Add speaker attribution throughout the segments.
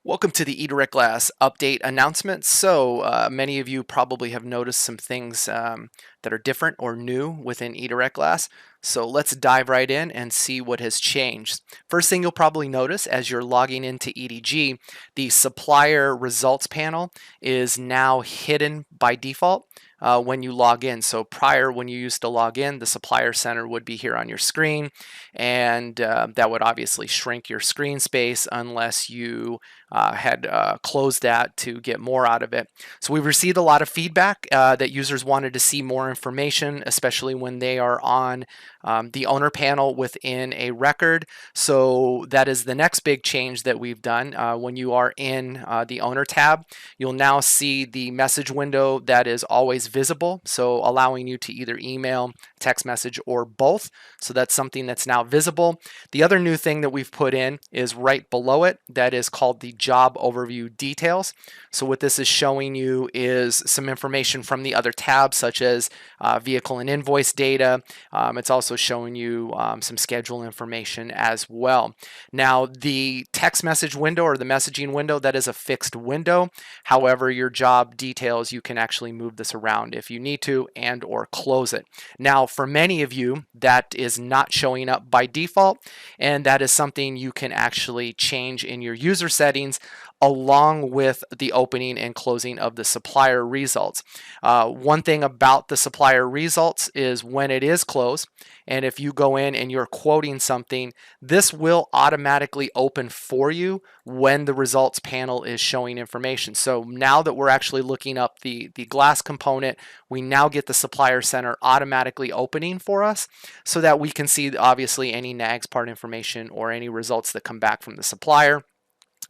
Speaker 1: Welcome to the eDirect Glass update announcement. Many of you probably have noticed some things that are different or new within eDirect Glass. So let's dive right in and see what has changed. First thing you'll probably notice as you're logging into eDG, the supplier results panel is now hidden by default when you log in. So prior, when you used to log in, the supplier center would be here on your screen, and that would obviously shrink your screen space unless you had closed that to get more out of it. So we've received a lot of feedback that users wanted to see more information, especially when they are on the owner panel within a record. So that is the next big change that we've done. When you are in the owner tab, you'll now see the message window that is always visible, so allowing you to either email, text message, or both. So that's something that's now visible. The other new thing that we've put in is right below it, that is called the job overview details. So what this is showing you is some information from the other tabs, such as vehicle and invoice data. It's also showing you some schedule information as well. Now, the text message window or the messaging window, that is a fixed window. However, your job details, you can actually move this around if you need to and or close it. Now, for many of you, that is not showing up by default, and that is something you can actually change in your user settings along with the opening and closing of the supplier results. One thing about the supplier results is when it is closed, and if you go in and you're quoting something, this will automatically open for you when the results panel is showing information. So now that we're actually looking up the glass component, we now get the supplier center automatically opening for us so that we can see obviously any nags part information or any results that come back from the supplier.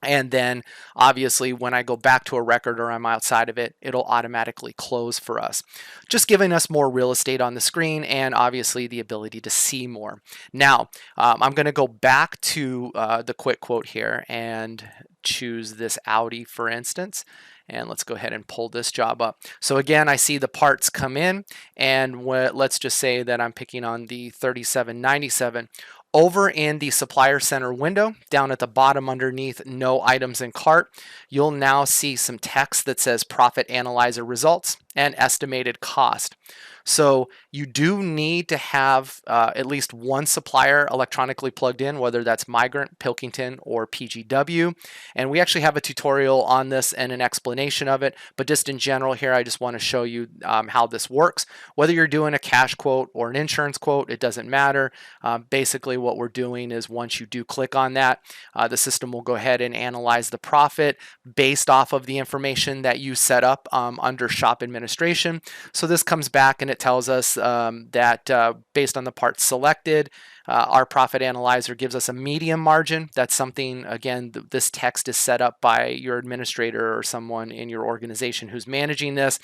Speaker 1: And then obviously when I go back to a record or I'm outside of it, it'll automatically close for us, just giving us more real estate on the screen and obviously the ability to see more. Now, I'm going to go back to the quick quote here and choose this Audi, for instance. And let's go ahead and pull this job up. So again, I see the parts come in, and let's just say that I'm picking on the 3797. Over in the supplier center window, down at the bottom underneath no items in cart, you'll now see some text that says profit analyzer results and estimated cost. So you do need to have at least one supplier electronically plugged in, whether that's Migrant, Pilkington, or PGW. And we actually have a tutorial on this and an explanation of it, but just in general here, I just want to show you how this works. Whether you're doing a cash quote or an insurance quote, it doesn't matter. Basically what we're doing is once you do click on that, the system will go ahead and analyze the profit based off of the information that you set up under shop administration. So this comes back and it tells us that based on the parts selected, our profit analyzer gives us a medium margin. That's something, again, this text is set up by your administrator or someone in your organization who's managing this.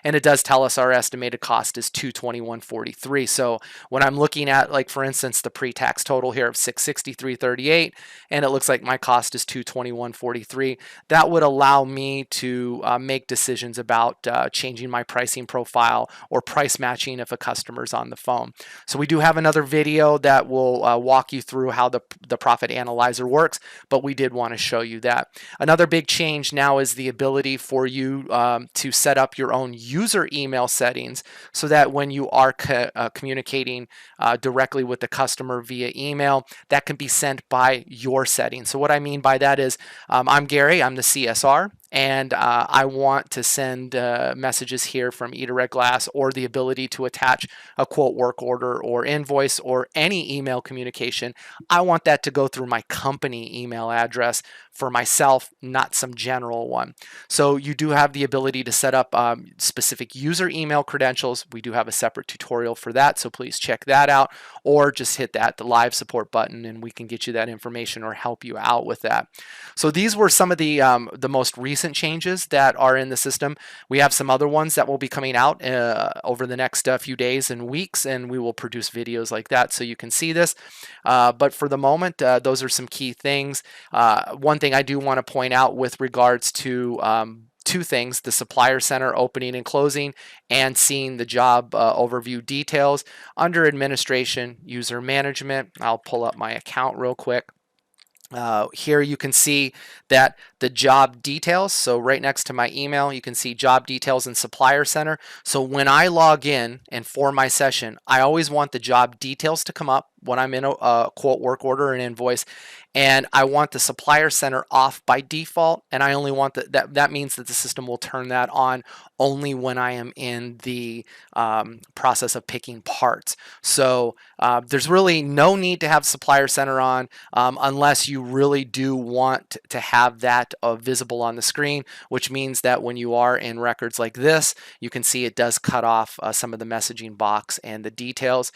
Speaker 1: And it does tell us our estimated cost is $221.43. So when I'm looking at, like, for instance, the pre-tax total here of $663.38, and it looks like my cost is $221.43, that would allow me to make decisions about changing my pricing profile or price matching if a customer's on the phone. So we do have another video that will walk you through how the profit analyzer works, but we did want to show you that. Another big change now is the ability for you to set up your own user email settings so that when you are communicating directly with the customer via email, that can be sent by your settings. So what I mean by that is I'm Gary, I'm the CSR, and I want to send messages here from eDirect Glass or the ability to attach a quote work order or invoice or any email communication. I want that to go through my company email address for myself, not some general one. So you do have the ability to set up specific user email credentials. We do have a separate tutorial for that, so please check that out, or just hit the live support button and we can get you that information or help you out with that. So these were some of the most recent changes that are in the system. We have some other ones that will be coming out over the next few days and weeks, and we will produce videos like that so you can see this. But for the moment, those are some key things. One thing I do want to point out with regards to two things: the supplier center opening and closing and seeing the job overview details. Under administration, user management, I'll pull up my account real quick. Here you can see that the job details. So right next to my email, you can see job details and supplier center. So when I log in and for my session, I always want the job details to come up when I'm in a quote work order or an invoice. And I want the supplier center off by default. And I only want that means that the system will turn that on only when I am in the process of picking parts. So there's really no need to have supplier center on unless you really do want to have that visible on the screen, which means that when you are in records like this, you can see it does cut off some of the messaging box and the details,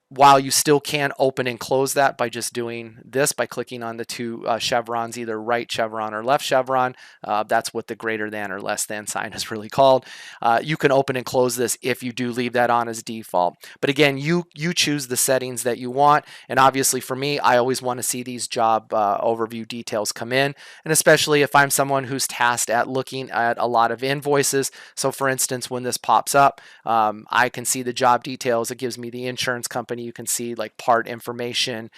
Speaker 1: while you still can open and close that by just doing this, by clicking on the two chevrons, either right chevron or left chevron. That's what the greater than or less than sign is really called. You can open and close this if you do leave that on as default. But again, you choose the settings that you want. And obviously for me, I always want to see these job overview details come in. And especially if I'm someone who's tasked at looking at a lot of invoices. So for instance, when this pops up, I can see the job details. It gives me the insurance company. You can see like part information,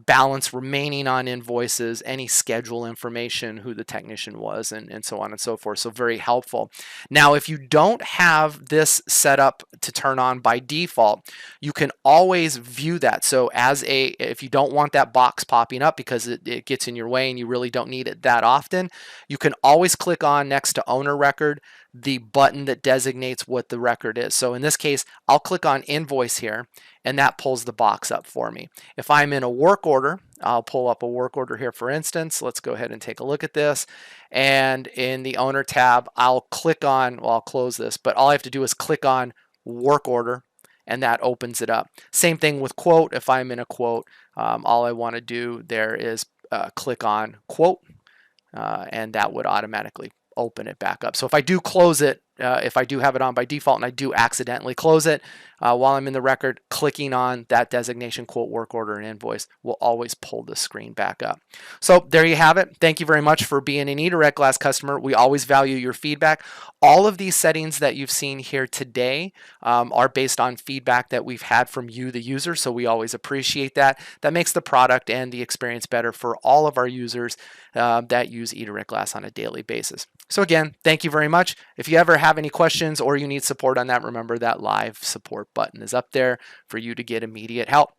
Speaker 1: balance remaining on invoices, any schedule information, who the technician was, and so on and so forth. So very helpful. Now, if you don't have this set up to turn on by default, you can always view that. So if you don't want that box popping up because it gets in your way and you really don't need it that often, you can always click on next to owner record the button that designates what the record is. So in this case, I'll click on invoice here, and that pulls the box up for me. If I'm in a work order, I'll pull up a work order here, for instance. Let's go ahead and take a look at this. And in the owner tab, I'll click on, well, I'll close this, but all I have to do is click on work order, and that opens it up. Same thing with quote. If I'm in a quote, all I want to do there is click on quote, and that would automatically open it back up. So if I do close it, if I do have it on by default and I do accidentally close it while I'm in the record, clicking on that designation, quote, work order, and invoice will always pull the screen back up. So there you have it. Thank you very much for being an eDirect Glass customer. We always value your feedback. All of these settings that you've seen here today are based on feedback that we've had from you, the user. So we always appreciate that. That makes the product and the experience better for all of our users that use eDirect Glass on a daily basis. So again, thank you very much. If you ever have any questions or you need support on that, remember that live support button is up there for you to get immediate help.